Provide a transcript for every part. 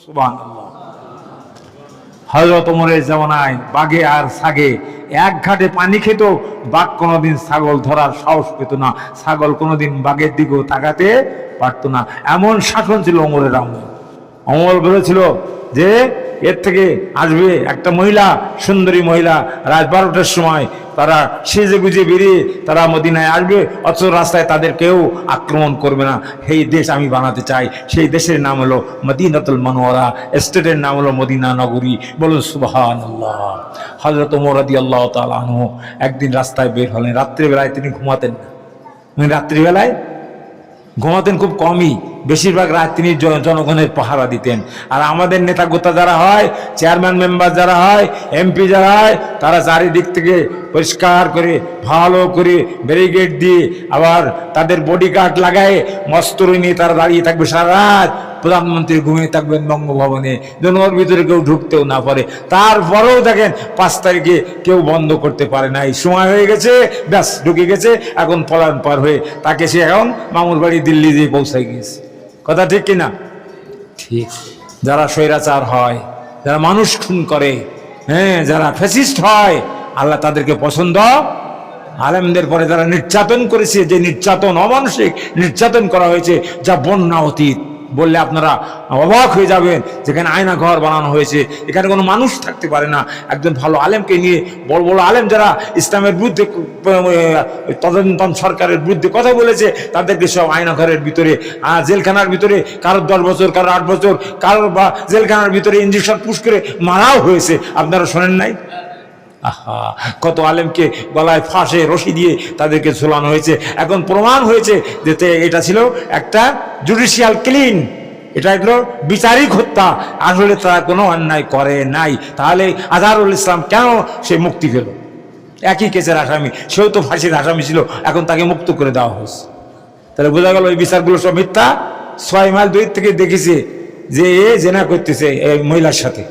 সুবহানাল্লাহ। হযরত ওমরের জামানায় বাঘে আর ছাগে এক ঘাটে পানি খেত, বাঘ কোনোদিন ছাগল ধরার সাহস পেত না, ছাগল কোনোদিন বাঘের দিকেও তাকাতে পারত না। এমন শাসন ছিল ওমরের আমলে। ওমর বলেছিল যে এর থেকে আসবে একটা মহিলা, সুন্দরী মহিলা, রাত 12টার সময় তারা সেজে গুজে বেরিয়ে তারা মদিনায় আসবে, অথচ রাস্তায় তাদের কেউ আক্রমণ করবে না। সেই দেশ আমি বানাতে চাই। সেই দেশের নাম হলো মদিনাতুল মুনাওয়ারা, স্টেটের নাম হলো মদিনা নগরী। বলুন সুবহানাল্লাহ। হযরত ওমর রাদিয়াল্লাহু তাআলা আনহু একদিন রাস্তায় বের হলেন। রাত্রিবেলায় তিনি ঘুমাতেন না, রাত্রিবেলায় ঘুমাতেন খুব কমই, বেশিরভাগ রাত তিনি জনগণের পাহারা দিতেন। আর আমাদের নেতা গোতা যারা হয়, চেয়ারম্যান মেম্বার যারা হয়, এমপি যারা হয়, তারা চারিদিক থেকে পরিষ্কার করে ভালো করে ব্যারিকেড দিয়ে আবার তাদের বডিগার্ড লাগায় মস্তরি নিয়ে তারা দাঁড়িয়ে থাকবে সারা রাত। প্রধানমন্ত্রী ঘুমিয়ে থাকবেন বঙ্গভবনে, যেন ওর ভিতরে কেউ ঢুকতেও না পারে। তারপরেও দেখেন 5 তারিখে কেউ বন্ধ করতে পারে না। এই সময় হয়ে গেছে, ব্যাস ঢুকে গেছে, এখন পলায়ন পার হয়ে তাকে সে এখন মামুর বাড়ি দিল্লি দিয়ে পৌঁছায় গিয়েছে। কথা ঠিক কিনা? ঠিক। যারা স্বৈরাচার হয়, যারা মানুষ খুন করে, যারা ফ্যাসিস্ট হয়, আল্লাহ তাদেরকে পছন্দ। আলেমদের পরে যারা নির্যাতন করেছে, যে নির্যাতন, অমানসিক নির্যাতন করা হয়েছে, যা বন্যা অতীত, বললে আপনারা অবাক হয়ে যাবেন। যেখানে আয়না ঘর বানানো হয়েছে, এখানে কোনো মানুষ থাকতে পারে না। একজন ভালো আলেমকে নিয়ে, বড় বড় আলেম যারা ইসলামের বিরুদ্ধে, তদন্তন সরকারের বিরুদ্ধে কথা বলেছে, তাদেরকে সব আয়না ঘরের ভিতরে, জেলখানার ভিতরে, কারোর 10 বছর, কারোর 8 বছর, কারোর বা জেলখানার ভিতরে ইঞ্জেকশন পুশ করে মারাও হয়েছে। আপনারা শোনেন নাই? আহা, কত আলেমকে গলায় ফাঁসে রশি দিয়ে তাদেরকে ঝোলানো হয়েছে। এখন প্রমাণ হয়েছে যে এটা ছিল একটা জুডিশিয়াল ক্লিন, এটা হলো বিচারিক হত্যা। আসলে তারা কোনো অন্যায় করে নাই। তাহলে আজহারুল ইসলাম কেন সে মুক্তি পেল? একই কেসের আসামি, সেও তো ফাঁসির আসামি ছিল, এখন তাকে মুক্ত করে দেওয়া হয়েছে। তাহলে বোঝা গেল এই বিচারগুলো সব মিথ্যা। 6 মাইল দূর থেকে দেখেছে যে এ জেনা করতেছে এই মহিলার সাথে।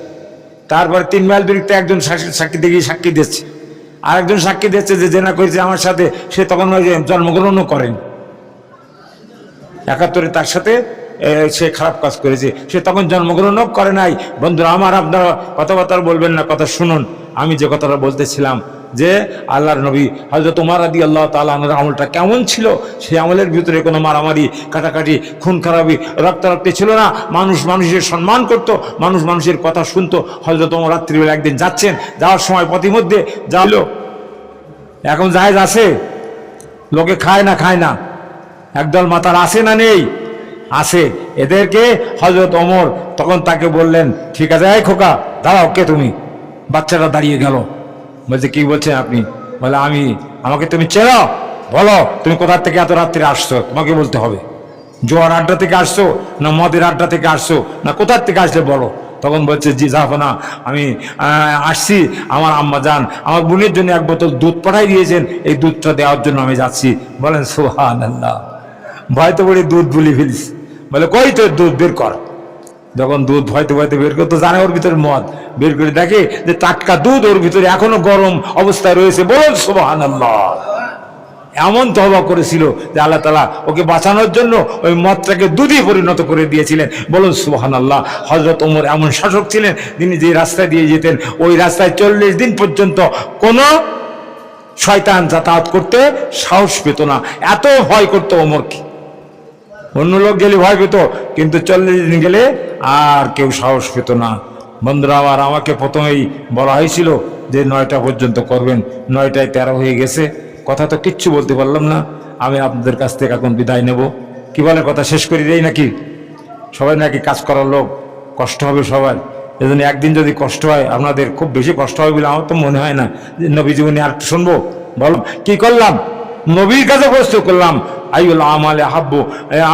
তারপর 3 মাইল দূরত্বে একজন সাক্ষী দেখি সাক্ষী দিচ্ছে, আর একজন সাক্ষী দিচ্ছে যে জেনা করেছে আমার সাথে, সে তখন জন্মগ্রহণও করেন। 71-এ তার সাথে সে খারাপ কাজ করেছে, সে তখন জন্মগ্রহণও করে নাই। বন্ধুরা আমার, আপনারা কথাবার্তা বলবেন না, কথা শুনুন। আমি যে কথাটা বলতেছিলাম যে আল্লাহর নবী হযরত ওমর রাদিয়াল্লাহু তাআলা আনহুর আমলটা কেমন ছিল, সেই আমলের ভিতরে কোনো মারামারি, কাটাকাটি, খুন খারাপি, রক্তারক্তি ছিল না। মানুষ মানুষের সম্মান করত, মানুষ মানুষের কথা শুনতো। হযরত ওমর রাত্রিবেলা একদিন যাচ্ছেন, যাওয়ার সময় পথিমধ্যে যাইলো, এখন জায়েজ আছে, লোকে খায় না খায় না, একদল মাতার আছে না নেই? আছে। এদেরকে হযরত ওমর তখন তাকে বললেন, ঠিক আছে, এই খোকা দাঁড়াও, কে তুমি? বাচ্চাটা দাঁড়িয়ে গেল, বলছে কি বলছেন আপনি? বলে আমাকে তুমি চেনো? বলো তুমি কোথা থেকে এত রাত্রে আসছো, তোমাকে বলতে হবে। জোয়ার আড্ডা থেকে আসছো, না মদের আড্ডা থেকে আসছো, না কোথার থেকে আসলে বলো। তখন বলছে, জি জাফনা, আমি আসছি, আমার আম্মা জান আমার বোনের জন্য 1 বোতল দুধ পাঠাই দিয়েছেন, এই দুধটা দেওয়ার জন্য আমি যাচ্ছি। বলেন সুবহানাল্লাহ। ভয়তে পড়ে দুধ বুলি ফেলিস। বলে কই তোর দুধ, বের কর। যখন দুধ ভয়তে ভয়তে বের করতো, জানে ওর ভিতরে মদ, বের করে দেখে যে টাটকা দুধ ওর ভিতরে এখনো গরম অবস্থায় রয়েছে। বলুন সুবহানাল্লাহ। এমন তওবা করেছিল যে আল্লাহ তাআলা ওকে বাঁচানোর জন্য ওই মদটাকে দুধে পরিণত করে দিয়েছিলেন। বলুন সুবহানাল্লাহ। হযরত ওমর এমন শাসক ছিলেন, তিনি যে রাস্তা দিয়ে যেতেন, ওই রাস্তায় 40 দিন পর্যন্ত কোনো শয়তান যাতায়াত করতে সাহস পেত না। এত ভয় করতো ওমরকে। অন্য লোক গেলে ভয় পেত, কিন্তু 40 দিন গেলে আর কেউ সাহস পেত না। বন্ধুরা আমার, আমাকে প্রথমেই বলা হয়েছিল যে 9টা পর্যন্ত করবেন, 9টায় 13 হয়ে গেছে। কথা তো কিচ্ছু বলতে পারলাম না। আমি আপনাদের কাছ থেকে এখন বিদায় নেব। কি বলে, কথা শেষ করে দেই নাকি? সবাই নাকি কাজ করার লোক, কষ্ট হবে সবার। এজন্য একদিন যদি কষ্ট হয়, আপনাদের খুব বেশি কষ্ট হবে বলে আমার তো মনে হয় না। নবী জীবনী আর শুনবো? বল, কি করলাম? নবীর কাছে প্রশ্ন করলাম, আইউল আমালে হাব্বু,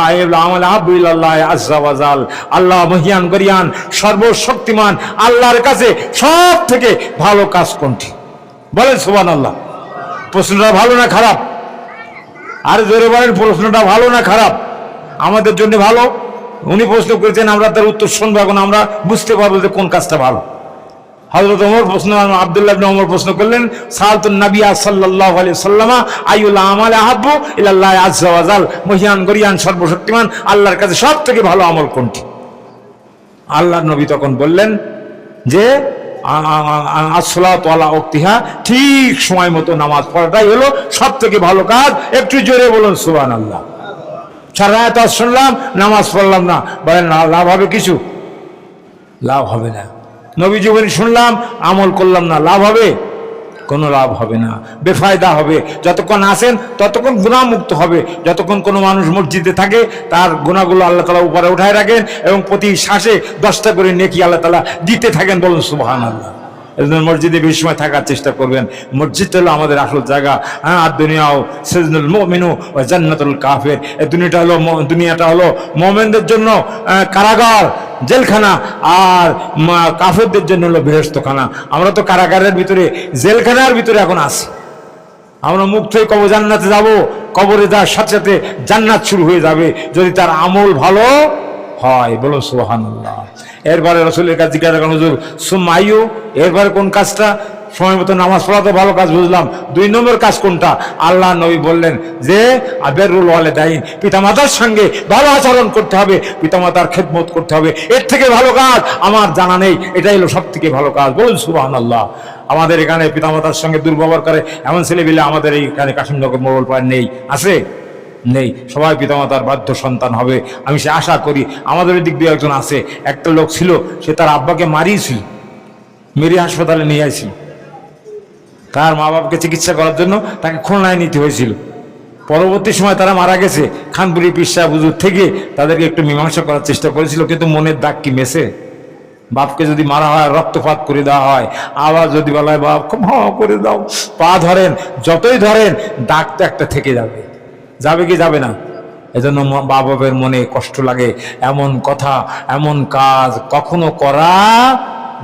আইউল আমালে হাব্বু ইলাল্লাহ আযজা ওয়া জাল। আল্লাহ মহিয়ান গরিয়ান, সর্বশক্তিমান আল্লাহর কাছে সব থেকে ভালো কাজ কোনটি? বলেন সুবহানাল্লাহ। প্রশ্নটা ভালো না খারাপ? আর জোরে বলেন, প্রশ্নটা ভালো না খারাপ? আমাদের জন্য ভালো। উনি প্রশ্ন করেছেন, আমরা তার উত্তর শুনবো। এখন আমরা বুঝতে পারবো যে কোন কাজটা ভালো। হযরত ওমর প্রশ্ন, আব্দুল্লাহ ইবনে ওমর প্রশ্ন করলেন, সাআলতুন নবী সাল্লাল্লাহু আলাইহি ওয়াসাল্লাম আইউল আমাল আহাব্বু ইলাল্লাহ আযজা ওয়া জাল। মহিয়ান গরিয়ান সর্বশক্তিমান আল্লাহর কাছে সবথেকে ভালো আমল কোনটি? আল্লাহ নবী তখন বললেন যে আসসালাতু আলা ওয়াক্তিহা, ঠিক সময় মতো নামাজ পড়াটাই হলো সব থেকে ভালো কাজ। একটু জোরে বলুন সুবহানাল্লাহ। সারা রাত শুনলাম, নামাজ পড়লাম না, বলেন লাভ হবে কিছু? লাভ হবে না। নবী জীবনী শুনলাম, আমল করলাম না, লাভ হবে? কোনো লাভ হবে না, বেফায়দা হবে। যতক্ষণ আসেন ততক্ষণ গুনাহমুক্ত হবে। যতক্ষণ কোনো মানুষ মসজিদে থাকে তার গুনাহগুলো আল্লাহ তাআলা উপরে উঠায় রাখেন এবং প্রতি শ্বাসে 10টা করে নেকি আল্লাহ তাআলা দিতে থাকেন। বলুন সুবহানাল্লাহ। এজন্য মসজিদে বেশি সময় থাকার চেষ্টা করবেন। মসজিদ হলো আমাদের আসল জায়গা। হ্যাঁ, আর দুনিয়াও সিজনুল মুমিনু ওয়া জান্নাতুল কাফির। এই দুনিয়াটা হলো মুমিনদের জন্য কারাগার, জেলখানা, আর কাফেরদের জন্য হলো বেহেশতখানা। আমরা তো কারাগারের ভিতরে, জেলখানার ভিতরে এখন আছি। আমরা মুক্ত হয়ে কবর জান্নাতে যাব, কবরে যাওয়ার সাথে সাথে জান্নাত শুরু হয়ে যাবে যদি তার আমল ভালো হয়। বলো সুবহানাল্লাহ। এরপরে রাসূলের কাছে জিজ্ঞাসা করা হুজুর সুম্মা আইয়ু, এরপরে কোন কাজটা? সময় মতো নামাজ পড়া তো ভালো কাজ, বুঝলাম। 2 নম্বর কাজ কোনটা? আল্লাহ নবী বললেন যে বিররুল ওয়ালিদাইন, পিতামাতার সঙ্গে ভালো আচরণ করতে হবে, পিতামাতার খেদমত করতে হবে। এর থেকে ভালো কাজ আমার জানা নেই, এটাই হলো সব থেকে ভালো কাজ। বলুন সুবহানাল্লাহ। আমাদের এখানে পিতামাতার সঙ্গে দুর্ব্যবহার করে এমন ছেলেপিলে আমাদের এইখানে কাশিমনগর মোড়ল পাড় নেই, আছে? নেই। সবাই পিতামাতার বাধ্য সন্তান হবে, আমি সে আশা করি। আমাদের দিক দিয়ে একজন আছে, একটা লোক ছিল, সে তার আব্বাকে মারিয়েছিল, মেরে হাসপাতালে নিয়ে আসছিল। তার মা বাবাকে চিকিৎসা করার জন্য তাকে খুলনায় নিতে হয়েছিল। পরবর্তী সময় তারা মারা গেছে। খানপুরি পীর সাহেব হুজুর থেকে তাদেরকে একটু মীমাংসা করার চেষ্টা করেছিল, কিন্তু মনের দাগ কি মেসে? বাপকে যদি মারা হয়, রক্তপাত করে দেওয়া হয়, আবার যদি বলা হয় বাপ ক্ষমা করে দাও, পা ধরেন, যতই ধরেন দাগ তো একটা থেকে যাবে। যাবে কি যাবে না? এজন্য মা বাপের মনে কষ্ট লাগে। এমন কথা, এমন কাজ কখনো করা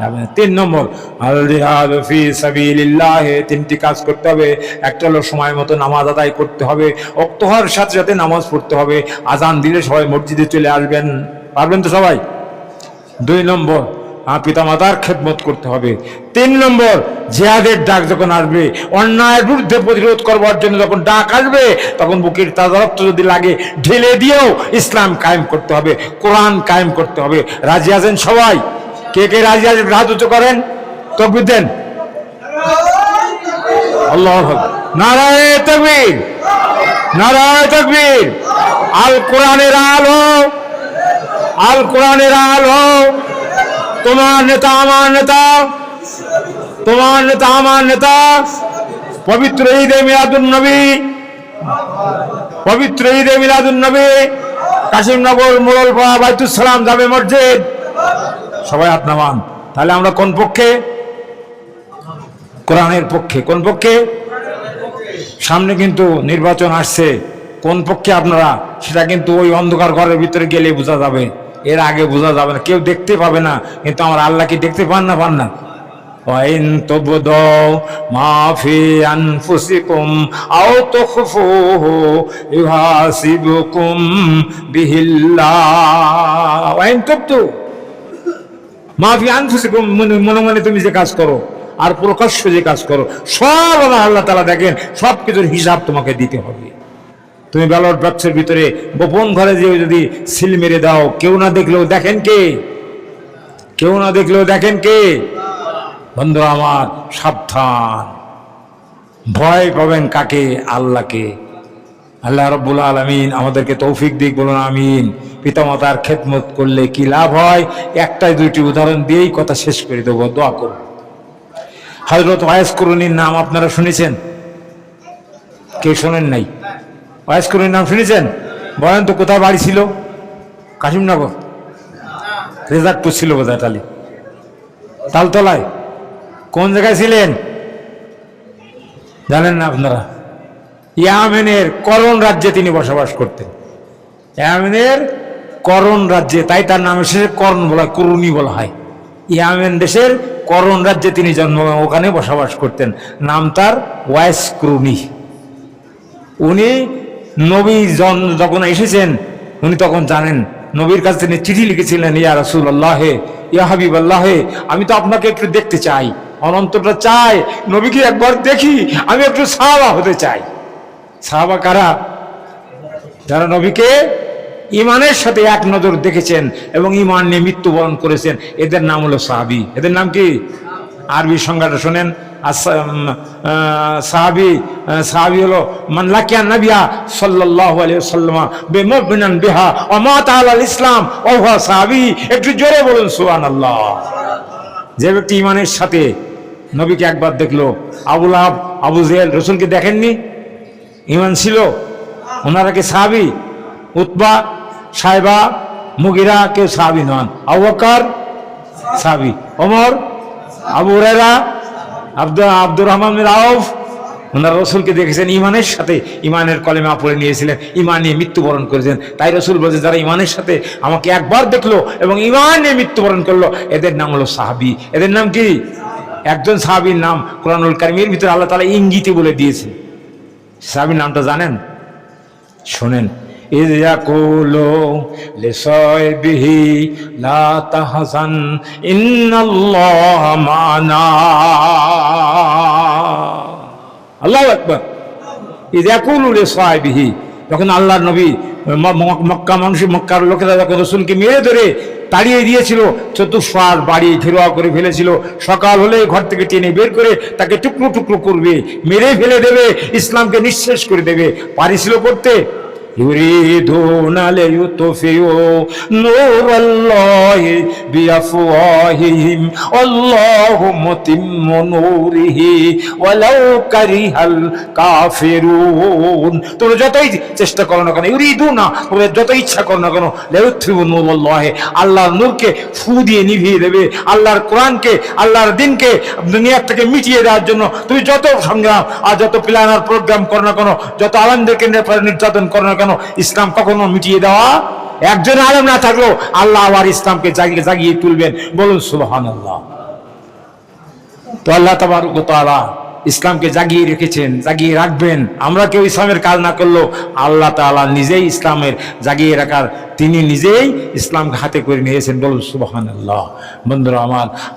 যাবে না। 3 নম্বর আল জিহাদ ফি সাবিলিল্লাহ, 3টি কাজ করতে হবে। একটা হলো সময় মতো নামাজ আদায় করতে হবে, ওয়াক্ত হওয়ার সাথে সাথে নামাজ পড়তে হবে। আজান দিলে সবাই মসজিদে চলে আসবেন, পারবেন তো সবাই? 2 নম্বর পিতামাতার খেদমত করতে হবে। 3 নম্বর জিহাদের ডাক যখন আসবে, অন্যায়ের বিরুদ্ধে প্রতিরোধ করবার জন্য যখন ডাক আসবে, তখন বুকের তাজা রক্ত যদি লাগে ঢেলে দিয়েও ইসলাম কায়েম করতে হবে, কোরআন কায়েম করতে হবে। রাজি আছেন সবাই? কে কে রাজি আছেন? হাত উঁচু করেন, তাকবীর দেন। আল্লাহু আকবার। নারায়ে তাকবীর, নারায়ে তাকবীর। আল কোরআনের আলো, আল কোরআনের আলো। তোমার নেতা আমার নেতা, তোমার নেতা আমার নেতা। পবিত্র ঈদে মিলাদুন নবী, পবিত্র ঈদে মিলাদুন নবী, কাশিমনগর মোড়লপাড়া বাইতুল সালাম জামে মসজিদ। সবাই হাত নামান। তাহলে আমরা কোন পক্ষে? কোরআনের পক্ষে। কোন পক্ষে? সামনে কিন্তু নির্বাচন আসছে, কোন পক্ষে আপনারা সেটা কিন্তু ওই অন্ধকার ঘরের ভিতরে গেলে বোঝা যাবে, এর আগে বোঝা যাবে না, কেউ দেখতে পাবে না। কিন্তু আমার আল্লাহ কি দেখতে পান না? পান না? ওয়াইন তুবদু মা ফি আনফুসিকুম আও তুখফুহু ইউহাসিবুকুম বিহিল্লাহ। ওয়াইন তুবদু মা ফি আনফুসিকুম, মনে মনে তুমি যে কাজ করো আর প্রকাশ্য যে কাজ করো, সব আমার আল্লাহ তাআলা দেখেন, সব কিছুর হিসাব তোমাকে দিতে হবে। তুমি ব্যালট বাক্সের ভিতরে গোপন ঘরে যে যদি সিল মেরে দাও, কেউ না দেখলেও দেখেন কে? কেউ না দেখলেও দেখেন কে? বন্ধুরা আমার, সাবধান। ভয় পাবেন কাকে? আল্লাহকে। আল্লাহ রাব্বুল আলামিন আমাদেরকে তৌফিক দিক, বলুন আমিন। পিতামাতার খেদমত করলে কি লাভ হয়? একটাই 2টি উদাহরণ দিয়েই কথা শেষ করে দেবো, দোয়া করুন। হযরত ওয়াইস করুনির নাম আপনারা শুনেছেন? কেউ শোনেন নাই? ওয়াইস করুনির নাম শুনেছেন? বলেন তো, কোথায় বাড়ি ছিল? কাশিমনগর, রেজাকপুর ছিল বোধহয়, তালতলায়। কোন জায়গায় ছিলেন জানেন না আপনারা? ইয়েমেনের করণ রাজ্যে তিনি বসবাস করতেন। ইয়েমেনের করণ রাজ্যে, তাই তার নামে শেষে করণ বলা, করুনি বলা হয়। ইয়েমেন দেশের করণ রাজ্যে তিনি জন্ম, ওখানে বসবাস করতেন। নাম তার ওয়াইস করুনি। উনি নবী যখন এসেছেন, উনি তখন জানেন, নবীর কাছে তিনি চিঠি লিখেছিলেন, ইয়া রাসূলুল্লাহ, ইয়া হাবিবাল্লাহ, আমি তো আপনাকে একটু দেখতে চাই, অনন্তটা চাই, নবীকে একবার দেখি, আমি একটু সাহাবা হতে চাই। সাহাবা কারা? যারা নবীকে ইমানের সাথে এক নজর দেখেছেন এবং ইমান নিয়ে মৃত্যুবরণ করেছেন, এদের নাম হলো সাহাবী। এদের নাম কি? আরবি সংজ্ঞাটা শোনেন। সাহাবী হলো মান লাকিয়া নবিয়া সাল্লাল্লাহু আলাইহি ওয়াসাল্লাম বিমুমিনান বিহা ওয়া মাতা আলাল ইসলাম ওয়া হুয়া সাহাবী। একটু জোরে বলুন সুবহানাল্লাহ। যে ব্যক্তি ইমানের সাথে নবীকে একবার দেখলো, আবু লাহাব আবু জেহেল রাসূলকে দেখেননি, ইমান ছিল, ওনারা কি সাহাবী? উতবা, সাইবা, মুগিরা কেউ সাহাবী নন। আবু বকর সাহাবী, ওমর, আবু হুরায়রা, আব্দুর রহমান বিন আউফ, ওনারা রসুলকে দেখেছেন, ইমানের সাথে ইমানের কলেমা পড়ে নিয়েছিলেন, ইমান নিয়ে মৃত্যুবরণ করেছেন। তাই রসুল বলছেন যারা ইমানের সাথে আমাকে একবার দেখলো এবং ইমান নিয়ে মৃত্যুবরণ করলো, এদের নাম হলো সাহাবী। এদের নাম কি? একজন সাহাবীর নাম কুরআনুল কারীমের ভিতরে আল্লাহ তাআলা ইঙ্গিতে বলে দিয়েছেন। সাহাবীর নামটা জানেন? শোনেন। إذ يقول لصاحبه لا تحزن إن الله معنا আল্লাহু আকবার। إذ يقول لصاحبه, যখন আল্লাহর নবী মক্কার লোকেরা যখন রাসূলকে মেরে ধরে তাড়িয়ে দিয়েছিল, চতুষ্পার বাড়ি ঘেরাও করে ফেলেছিল, সকাল হলে ঘর থেকে টেনে বের করে তাকে টুকরো টুকরো করবে, মেরে ফেলে দেবে, ইসলামকে নিঃশেষ করে দেবে, পারিছিল করতে? يريدون ليطفئوا نور الله بأفواههم والله متم نوره ولو كره الكافرون। তোমরা যতই চেষ্টা করো না কেন, ইউরিদুনা, তোমরা যতই ইচ্ছা করো না কেন, লাইউতফিউ নূরাল্লাহ, আল্লাহর নূরকে ফু দিয়ে নিভিয়ে দেবে, আল্লাহর কোরআনকে, আল্লাহর দ্বীনকে দুনিয়া থেকে মিটিয়ে দেওয়ার জন্য তুমি যত সংগ্রাম আর যত প্ল্যান আর প্রোগ্রাম করো না কেন, যত আলেমদেরকে নির্যাতন করো না কেন, ইসলাম কখনো মিটিয়ে দেওয়া? একজন আলেম না থাকলেও আল্লাহ আবার ইসলামকে জাগিয়ে তুলবেন। বলুন সুবহানাল্লাহ। তো আল্লাহ তাবারক ওয়া তাআলা ইসলামকে জাগিয়ে রেখেছেন, জাগিয়ে রাখবেন। আমরা কেউ ইসলামের কাজ না করলেও আল্লাহ তাআলা নিজেই ইসলামের জাগিয়ে রাখার, তিনি নিজেই ইসলামকে হাতে করে নিয়েছেন। বলুন সুবহানাল্লাহ। বন্ধুরা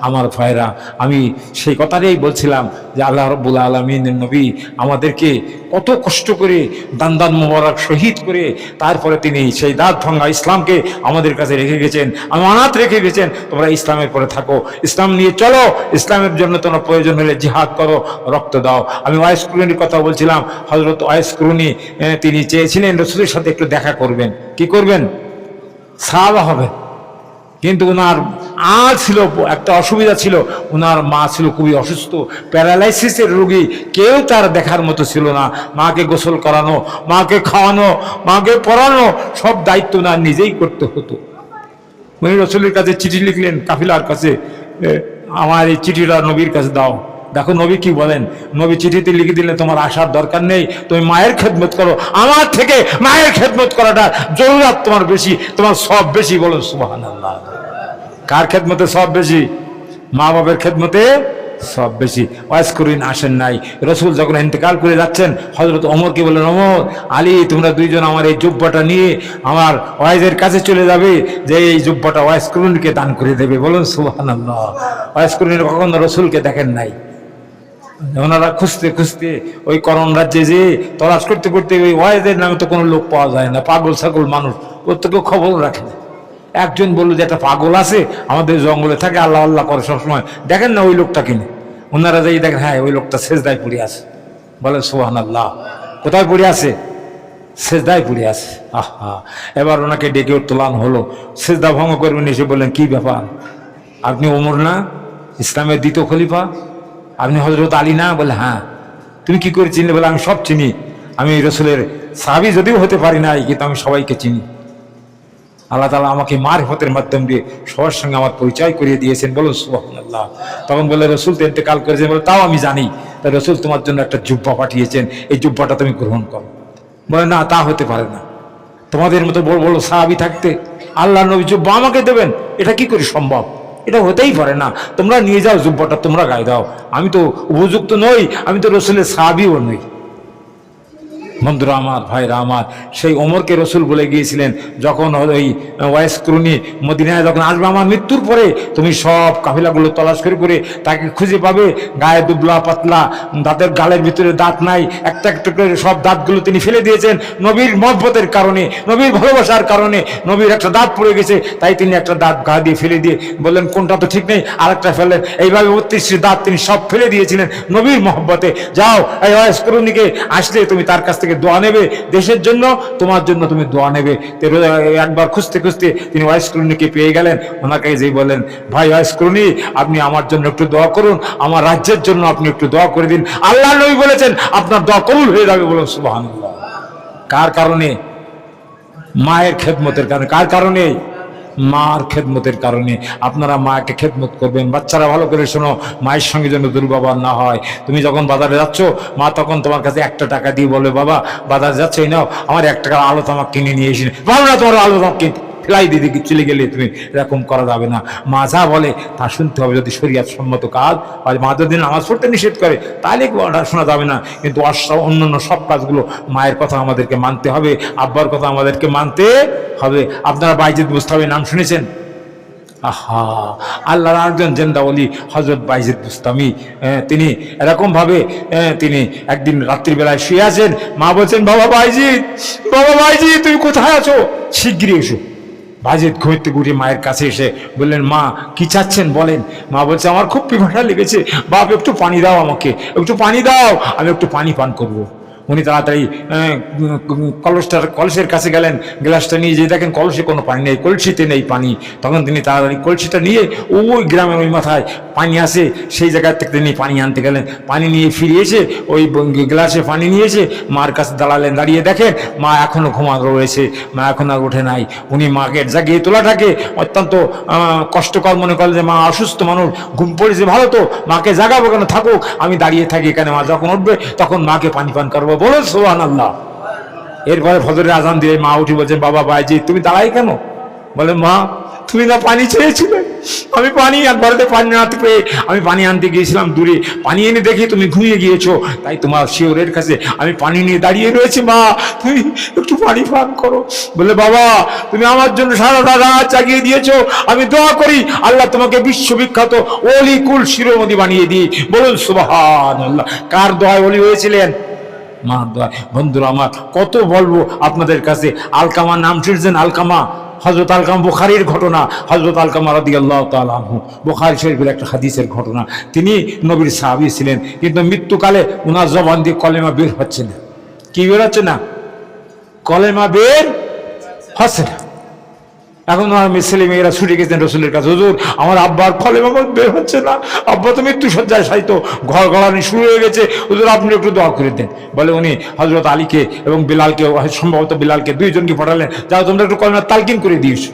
আমার ভাইরা, আমি সেই কথাটাই বলছিলাম যে আল্লাহ রাব্বুল আলামিনের নবী আমাদেরকে কত কষ্ট করে দান মোবারক শহীদ করে তারপরে তিনি সেই দাঁত ভাঙা ইসলামকে আমাদের কাছে রেখে গেছেন, আমানাত রেখে গেছেন। তোমরা ইসলামের পরে থাকো, ইসলাম নিয়ে চলো, ইসলামের জন্য তোমরা প্রয়োজন হলে জিহাদ করো, রক্ত দাও। আমি ওয়াইস কুরুনির কথা বলছিলাম। হযরত ওয়াইস কুরুনি তিনি চেয়েছিলেন রাসূলের সাথে একটু দেখা করবেন। কি করবেন? সাহাবা হবে। কিন্তু ওনার ছিল একটা অসুবিধা ছিল, ওনার মা ছিল খুবই অসুস্থ, প্যারালাইসিসের রোগী, কেউ তার দেখার মতো ছিল না। মাকে গোসল করানো, মাকে খাওয়ানো, মাকে পড়ানো, সব দায়িত্ব ওনার নিজেই করতে হতো। উনি রাসূলের কাছে চিঠি লিখলেন কাফিলার কাছে, আমার এই চিঠিটা নবীর কাছে দাও। দেখো নবী কি বলেন। নবী চিঠিতে লিখে দিলেন তোমার আসার দরকার নেই, তুমি মায়ের খেদমত করো, আমার থেকে মায়ের খেদমত করাটা জরুরত তোমার বেশি, তোমার সব বেশি। বলো সুবহানাল্লাহ। কার খেদমতে সব বেশি? মা বাবার খেদমতে সব বেশি। ওয়াইস করিন আসেন নাই। রাসূল যখন ইন্তেকাল করে যাচ্ছেন, হযরত ওমরকে বললেন, ওমর, আলী, তোমরা দুইজন আমার এই জুব্বাটা নিয়ে আমার ওয়াইজের কাছে চলে যাবে, যে এই জুব্বাটা ওয়াইস করিনকে দান করে দেবে। বলুন সুবহানাল্লাহ। ওয়াইস করিন কখনো রাসূলকে দেখেন নাই। ওনারা খুঁজতে খুঁজতে ওই করণ রাজ্যে যে তলাশ করতে করতে ওই ওয়াইজের নামে তো কোনো লোক পাওয়া যায় না, পাগল ছাগল মানুষ, ওর তো কেউ খবর রাখে না। একজন বললো যে একটা পাগল আছে আমাদের জঙ্গলে থাকে, আল্লাহ আল্লাহ করে সবসময়, দেখেন না ওই লোকটা কিনে। ওনারা যাই দেখেন, হ্যাঁ ওই লোকটা সেজদায় পড়ে আছে। বলে সুবহানাল্লাহ। কোথায় পড়ে আছে? সেজদায় পড়ে আছে। আহা, এবার ওনাকে ডেকে তোলানো হলো, সেজদা ভঙ্গ করবেন। এসে বললেন, কি ব্যাপার, আপনি ওমর না, ইসলামের দ্বিতীয় খলিফা? আপনি হযরত আলী না? বলে হ্যাঁ। তুমি কি করে চিনলে? বলে আমি সব চিনি, আমি রাসূলের সাহাবী যদিও হতে পারি নাই, কিন্তু আমি সবাইকে চিনি। আল্লাহ তাআলা আমাকে মারফতের মাধ্যম দিয়ে সবার সঙ্গে আমার পরিচয় করিয়ে দিয়েছেন। বলুন সুবহানাল্লাহ। তখন বলে রাসূল তো ইন্তেকাল করেছেন। বলে তাও আমি জানি, তাই রাসূল তোমার জন্য একটা জুব্বা পাঠিয়েছেন, এই জুব্বাটা তুমি গ্রহণ করো। বলে না, তা হতে পারে না, তোমাদের মতো বড় বড় সাহাবী থাকতে আল্লাহর নবী জুব্বা আমাকে দেবেন, এটা কি করে সম্ভব? এটা হতেই পারে না। তোমরা নিয়ে যাও জুব্বাটা, তোমরা গায়ে দাও। আমি তো উপযুক্ত নই, আমি তো রাসূলের সাহাবীও নই। বন্ধুরা আমার, ভাইরা আমার, সেই ওমরকে রসুল বলে গিয়েছিলেন যখন ওই ওয়াইস করুনি মদিনায় যখন আসবে আমার মৃত্যুর পরে, তুমি সব কাফিলাগুলো তলাশ করে করে তাকে খুঁজে পাবে। গায়ে দুবলা পাতলা, দাঁতের গালের ভিতরে দাঁত নাই, একটা একটা করে সব দাঁতগুলো তিনি ফেলে দিয়েছেন নবীর মহব্বতের কারণে, নবীর ভালোবাসার কারণে। নবীর একটা দাঁত পড়ে গেছে, তাই তিনি একটা দাঁত গা দিয়ে ফেলে দিয়ে বললেন কোনটা তো ঠিক নেই, আর একটা ফেললেন। এইভাবে 32টি দাঁত তিনি সব ফেলে দিয়েছিলেন নবীর মহব্বতে। যাও এই ওয়াইস করুনিকে আসলে তুমি তার কাছ থেকে দোয়া নেবে, দেশের জন্য, তোমার জন্য তুমি দোয়া নেবে। একবার খুঁজতে খুঁজতে তিনি ওয়াইস করুনিকে পেয়ে গেলেন। ওনার কাছে যেই বললেন, ভাই ওয়াইস করুনি, আপনি আমার জন্য একটু দোয়া করুন, আমার রাজ্যের জন্য আপনি একটু দোয়া করে দিন। আল্লাহ নবী বলেছেন আপনার দোয়া কবুল হয়ে যাবে। বলুন সুবহানাল্লাহ। কার কারণে? মায়ের খেদমতের কারণে। কার কারণে? মার খেদমতের কারণে। আপনারা মাকে খেদমত করবেন। বাচ্চারা ভালো করে শোনো, মায়ের সঙ্গে যেন দুর্ব্যবহার না হয়। তুমি যখন বাজারে যাচ্ছ, মা তখন তোমার কাছে 1 টাকা দিয়ে বলে, বাবা বাজারে যাচ্ছ, এই নাও আমার 1 টাকার আলো তামাক কিনে নিয়ে এসে। ভালো না তোমার আলো তামাক কিনতে, ফেলাই দিদি চলে গেলে তুমি, এরকম করা যাবে না। মা যা বলে তা শুনতে হবে। যদি শরীয়ত সম্মত কাজ, মা যদি নামাজ পড়তে নিষেধ করে তাহলে শোনা যাবে না, কিন্তু অন্যান্য সব কাজগুলো মায়ের কথা আমাদেরকে মানতে হবে, আব্বার কথা আমাদেরকে মানতে হবে। আপনারা বাইজিদ বুস্তামি নাম শুনেছেন? আহা, আল্লাহর একজন জেন্দা ওলি হযরত বাইজিদ বুস্তামি। তিনি এরকমভাবে তিনি একদিন রাত্রিবেলায় শুয়ে আছেন। মা বলছেন, বাবা বাইজিদ, বাবা বাইজিদ তুমি কোথায় আছো, শিগগিরই এসো। বাইজিদ ঘুরতে ঘুরে মায়ের কাছে এসে বললেন, মা কি চাচ্ছেন বলেন। মা বলছে, আমার খুব পিপাসা লেগেছে, বাপ একটু পানি দাও, আমাকে একটু পানি দাও, আমি একটু পানি পান করবো। উনি তাড়াতাড়ি কলসের কাছে গেলেন, গ্লাসটা নিয়ে যে দেখেন কলসে কোনো পানি নেই, কলসিতে নেই পানি। তখন তিনি তাড়াতাড়ি কলসিটা নিয়ে ওই গ্রামের ওই মাথায় পানি আসে, সেই জায়গা থেকে তিনি পানি আনতে গেলেন। পানি নিয়ে ফিরে এসে ওই গ্লাসে পানি নিয়েছে, মার কাছে দাঁড়ালেন। দাঁড়িয়ে দেখেন মা এখনো ঘুমানো রয়েছে, মা এখন আর ওঠে নাই। উনি মাকে জাগিয়ে তোলাটাকে অত্যন্ত কষ্টকর মনে করলেন যে মা অসুস্থ মানুষ, ঘুম পড়েছে, ভালো তো মাকে জাগাবো কেন, থাকুক আমি দাঁড়িয়ে থাকি এখানে, মা যখন উঠবে তখন মাকে পানি পান করবো। বলুন সুবহানাল্লাহ। এরপরে ফজরের আজান দিয়ে মা উঠে বলছেন, বাবা বাইজি তুমি দাঁড়াই কেন? বলে, মা তুমি না পানি চেয়েছিলে, আমি পানি ঘরেতে পানি আনতে পেয়ে আমি পানি আনতে গিয়েছিলাম দূরে, পানি এনে দেখি তুমি ঘুমিয়ে গিয়েছো, তাই তোমার শিওরের কাছে আমি পানি নিয়ে দাঁড়িয়ে রয়েছি, মা তুমি একটু পানি পান করো। বলে, বাবা তুমি আমার জন্য সারাটা রাত জাগিয়ে দিয়েছো, আমি দোয়া করি আল্লাহ তোমাকে বিশ্ববিখ্যাত ওলি কুল শিরোমণি বানিয়ে দিই। বলুন সুবহানাল্লাহ। কার দোয়ায় ওলি হয়েছিলেন? মার দোয়ায়। বন্ধুরা আমার, কত বলবো আপনাদের কাছে। আলকামা নাম শুনছেন? আলকামা, হযরত আলকামা, বুখারীর ঘটনা। হযরত আলকামা রাদিয়াল্লাহু তাআলা আনহু, বুখারী শরীফের একটা হাদিসের ঘটনা। তিনি নবীর সাহাবী ছিলেন, কিন্তু মৃত্যুকালে ওনার জবান দিয়ে কলেমা বের হচ্ছে না। কি বের হচ্ছে না? কলেমা বের হচ্ছে না। এখন আমার ছেলে মেয়েরা ছুটে গেছেন রসুলের কাছে, হুজুর আমার আব্বার কলেমা বের হচ্ছে না, আব্বা তো মৃত্যু সজ্জায় শায়িত, ঘর গড়ানি শুরু হয়ে গেছে, হুজুর আপনি একটু দোয়া করে দেন। বলে উনি হযরত আলীকে এবং বিলালকে, সম্ভবত বিলালকে, দুইজনকে পাঠালেন, যাও তোমরা একটু কলেমা তালকিন করে দিয়েছো।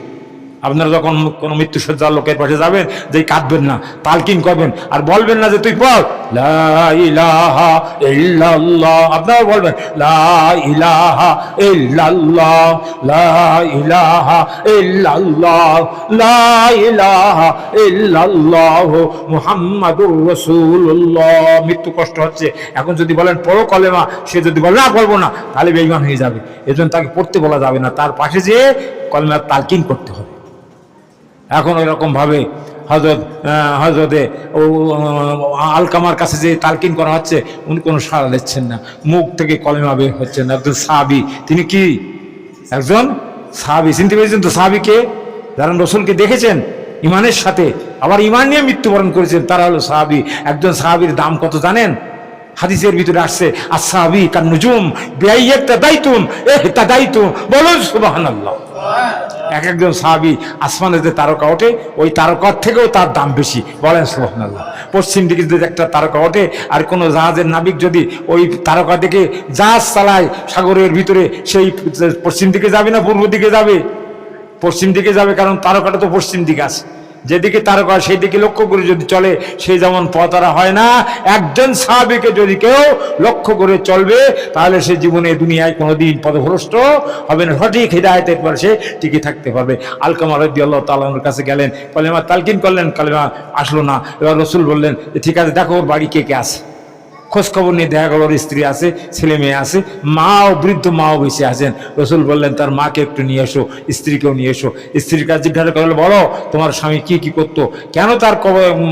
আপনারা যখন কোনো মৃত্যুসজ্জার লোকের পাশে যাবেন, যে কাঁদবেন না, তালকিন করবেন, আর বলবেন না যে তুই পড় লা ইলাহা ইল্লাল্লাহ, আপনারা বলবেন লা ইলাহা ইল্লাল্লাহ, লা ইলাহা ইল্লাল্লাহ, লা ইলাহা ইল্লাল্লাহ মুহাম্মাদুর রাসূলুল্লাহ। মৃত্যু কষ্ট হচ্ছে, এখন যদি বলেন পড়ো কলেমা, সে যদি বলে না পড়বো না, তাহলে বেঈমান হয়ে যাবে। এজন্য তাকে পড়তে বলা যাবে না, তার পাশে যেয়ে কলেমা তালকিন করতে হবে। এখন ওই রকম ভাবে হযরতে আলকামার কাছে যে তালকিন করা হচ্ছে, উনি কোনো সাড়া দিচ্ছেন না, মুখ থেকে কলেমা বের হচ্ছে না। একজন সাহাবী, তিনি কি একজন সাহাবী, চিনতে পেরেছেন তো সাহাবীকে? যারা রাসূলকে দেখেছেন ইমানের সাথে, আবার ইমান নিয়ে মৃত্যুবরণ করেছেন, তারা হলো সাহাবী। একজন সাহাবীর দাম কত জানেন? হাদিসের ভিতরে আসছে, আসসাহাবী কান নুজুম বিআইয়াতাদাইতুম ইহতাদাইতুম। বলুন সুবহানাল্লাহ। এক একজন সাহাবী আসমানে যে তারকা ওঠে, ওই তারকার থেকেও তার দাম বেশি। বলেন সুবহানাল্লাহ। পশ্চিম দিকে যদি একটা তারকা ওঠে, আর কোনো জাহাজের নাবিক যদি ওই তারকা দিকে জাহাজ চালায় সাগরের ভিতরে, সেই পশ্চিম দিকে যাবে না পূর্ব দিকে যাবে? পশ্চিম দিকে যাবে, কারণ তারকাটা তো পশ্চিম দিকে আছে। যেদিকে তারকা সেই দিকে লক্ষ্য করে যদি চলে, সে যেমন পথহারা হয় না, একজন সাহাবীকে যদি কেউ লক্ষ্য করে চলবে, তাহলে সে জীবনে দুনিয়ায় কোনোদিন পথভ্রষ্ট হবে না, সঠিক হিদায়াতের পর সে টিকে থাকতে পারবে। আলকামা রাদিয়াল্লাহু তাআলা আনহুর কাছে গেলেন, কলেমা তালকিন করলেন, কলেমা আসলো না। এবার রাসূল বললেন, ঠিক আছে দেখো ওর বাড়ি কে কে আছে। খোঁজখবর নিয়ে দেখা গেল ওর স্ত্রী আছে, ছেলে মেয়ে আছে, মাও বৃদ্ধ মাও বেঁচে আছেন। রসুল বললেন তার মাকে একটু নিয়ে এসো, স্ত্রীকেও নিয়ে এসো। স্ত্রীর কাছে জিজ্ঞাসা করলে, বলো তোমার স্বামী কি কি করতো, কেন তার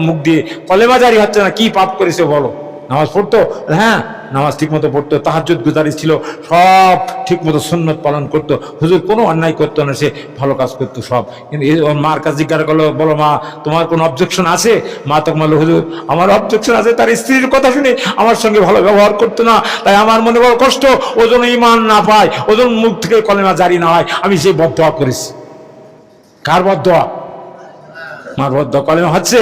মুখ দিয়ে কলেমা জারি হচ্ছে না, কি পাপ করেছে বলো। নামাজ পড়তো? হ্যাঁ, নামাজ ঠিক মতো পড়তো, তাহাজ্জুদ গুজারি ছিল, সব ঠিক মতো সুন্নত পালন করতো। হুজুর কোনো অন্যায় করতো না, সে ভালো কাজ করতো সব। কিন্তু ওর মার কাছে জিজ্ঞাসা করলো, বলো মা তোমার কোনো অবজেকশন আছে? মা তখন বললো, হুজুর আমার অবজেকশন আছে, তার স্ত্রীর কথা শুনে আমার সঙ্গে ভালো ব্যবহার করতো না, তাই আমার মনে বড় কষ্ট, ও যেন ঈমান না পায়, ও যেন মুখ থেকে কলেমা জারি না হয়, আমি সেই বদদোয়া করেছি। কার বদদোয়া? মার বদদোয়া। কলেমা হচ্ছে?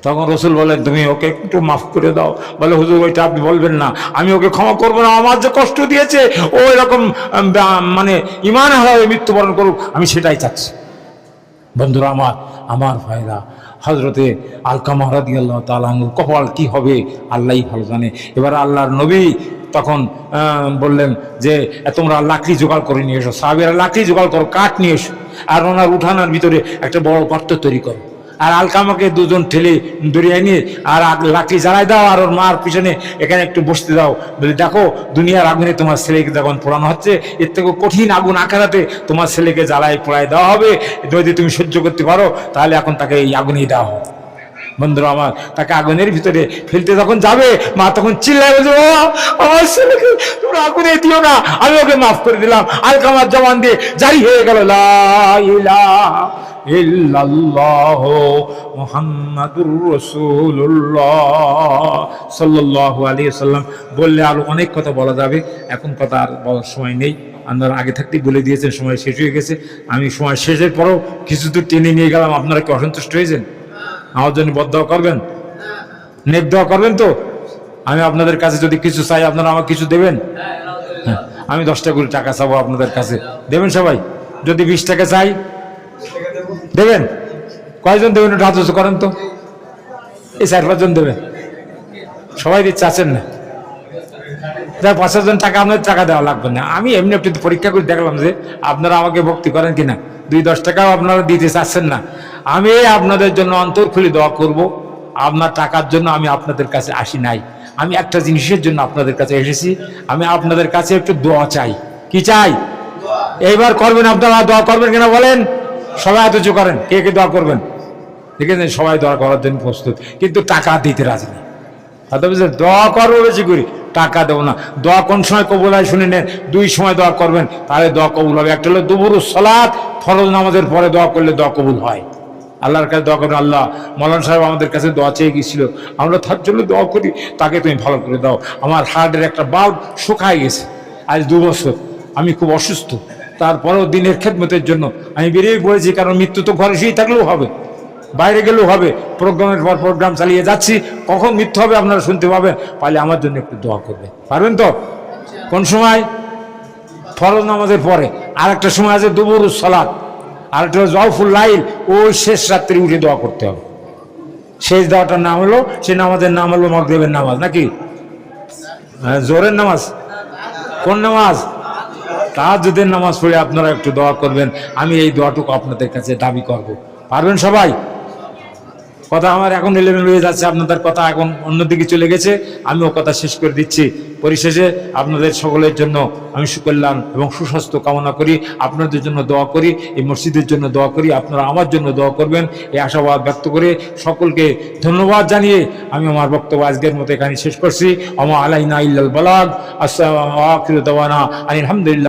তখন রসুল বলেন তুমি ওকে একটু মাফ করে দাও। বলে হুজুর ওইটা আপনি বলবেন না, আমি ওকে ক্ষমা করবো না, আমার যে কষ্ট দিয়েছে ও এরকম মানে ইমান হারাবে মৃত্যুবরণ করুক, আমি সেটাই চাচ্ছি। বন্ধুরা আমার, আমার ভাইরা, হজরতে আলকামা রাদিয়াল্লাহু তাআলা আনহুর কপাল কি হবে আল্লাহই ভালো জানে। এবার আল্লাহর নবী তখন বললেন যে তোমরা লাকড়ি জোগাড় করে নিয়ে এসো, সাহাবীরা লাকড়ি জোগাড় করো, কাঠ নিয়ে এসো, আর ওনার উঠানের ভিতরে একটা বড় গর্ত তৈরি করো, আর আলকামাকে দুজন ঠেলে দড়িয়ে নিয়ে আর লাকড়ি জ্বালাই দাও, আর ওর মার পিছনে এখানে একটু বসতে দাও। বলে দেখো দুনিয়ার আগুনে তোমার ছেলেকে যখন পোড়ানো হচ্ছে, এর থেকে কঠিন আগুন আখেরাতে তোমার ছেলেকে জ্বালাই পোড়ায় দেওয়া হবে, যদি তুমি সহ্য করতে পারো তাহলে এখন তাকে এই আগুনেই দেওয়া হবে। বন্ধুরা আমার, তাকে আগুনের ভিতরে ফেলতে যখন যাবে, মা তখন চিল্লায় বলছে, ও আমার ছেলেকে তোমরা আগুনে দিও না, আমি ওকে মাফ করে দিলাম। আলকামার জবান দিয়ে জারি হয়ে গেল, লা ইলাহা ইল্লাল্লাহু মুহাম্মাদুর রাসূলুল্লাহ সাল্লাল্লাহু আলাইহি ওয়াসাল্লাম। বললে আরো অনেক কথা বলা যাবে, এখন কথা আর বলার সময় নেই। আপনারা আগে থাকতেই বলে দিয়েছেন সময় শেষ হয়ে গেছে। আমি সময় শেষের পরও কিছু দূর টেনে নিয়ে গেলাম, আপনারা কি অসন্তুষ্ট হয়েছেন? আমার জন্য বদদোয়া করবেন, নেক দোয়া করবেন তো? আমি আপনাদের কাছে যদি কিছু চাই আপনারা আমাকে কিছু দেবেন? হ্যাঁ, আমি 10 করে টাকা চাবো আপনাদের কাছে, দেবেন সবাই? যদি 20 টাকা চাই দেবেন? কয়জন দেবেন একটু হাত উঁচু করেন তো? এই 4-5 জন দেবেন, সবাই দিচ্ছে, আছেন না? 5 জন টাকা আপনাদের টাকা দেওয়া লাগবে না, আমি এমনি একটু পরীক্ষা করে দেখলাম যে আপনারা আমাকে ভক্তি করেন কিনা। 2-10 টাকাও আপনারা দিতে চাচ্ছেন না। আমি আপনাদের জন্য অন্তর খুলে দোয়া করব। আপনার টাকার জন্য আমি আপনাদের কাছে আসি নাই, আমি একটা জিনিসের জন্য আপনাদের কাছে এসেছি, আমি আপনাদের কাছে একটু দোয়া চাই। কি চাই? এইবার করবেন আপনারা, দোয়া করবেন কিনা বলেন? সবাই এত কিছু করেন, কে কে দোয়া করবেন? ঠিক আছে, সবাই দোয়া করার জন্য প্রস্তুত, কিন্তু টাকা দিতে রাজি নেই। দোয়া করবো বেশি করি, টাকা দেবো না। দোয়া কোন সময় কবুল হয় শুনে নেন, 2 সময় দোয়া করবেন, তাহলে দোয়া কবুল হবে। একটা হলো দুপুরুস সালাত, ফরজ নামাজের পরে দোয়া করলে দোয়া কবুল হয়। আল্লাহর কাছে দোয়া করবেন, আল্লাহ মৌলানা সাহেব আমাদের কাছে দোয়া চেয়ে গিয়েছিল, আমরা তার জন্য দোয়া করি, তাকে তুমি ভালো করে দাও। আমার হার্টের একটা বাল্ব শুকায় গেছে, আজ 2 বছর, আমি খুব অসুস্থ, তারপরেও দিনের খেদমতের জন্য আমি বেরিয়ে পড়েছি, কারণ মৃত্যু তো ঘরে শুয়ে থাকলেও হবে, বাইরে গেলেও হবে, প্রোগ্রামের পর প্রোগ্রাম চালিয়ে যাচ্ছি, কখন মৃত্যু হবে আপনারা শুনতে পাবেন। পারলে আমার জন্য একটু দোয়া করবেন, পারবেন তো? কোন সময়? ফরজ নামাজের পরে। আর একটা সময় আছে দুপুরুস সালাত, আর একটা জওফুল লাইল, ওই শেষ রাত্রি উঠে দোয়া করতে হবে। শেষ দোয়াটার নাম হলো, সেই নামাজের নাম হলো মাগরিবের নামাজ, নাকি জোহরের নামাজ? কোন নামাজ? তাহাজ্জুদের নামাজ পড়ে আপনারা একটু দোয়া করবেন। আমি এই দোয়াটুকু আপনাদের কাছে দাবি করব, পারবেন সবাই? কথা আমার এখন এলোমেলো হয়ে যাচ্ছে, আপনাদের কথা এখন অন্যদিকে চলে গেছে, আমিও কথা শেষ করে দিচ্ছি। পরিশেষে আপনাদের সকলের জন্য আমি সুকল্যাণ এবং সুস্বাস্থ্য কামনা করি, আপনাদের জন্য দোয়া করি, এই মসজিদের জন্য দোয়া করি, আপনারা আমার জন্য দোয়া করবেন, এই আশাবাদ ব্যক্ত করে সকলকে ধন্যবাদ জানিয়ে আমি আমার বক্তব্য আজকের মতো এখানে শেষ করছি। আমা আলাইনা ইল্লাল বালাগ। আসসালামু আলাইকুম, আলহামদুলিল্লাহ।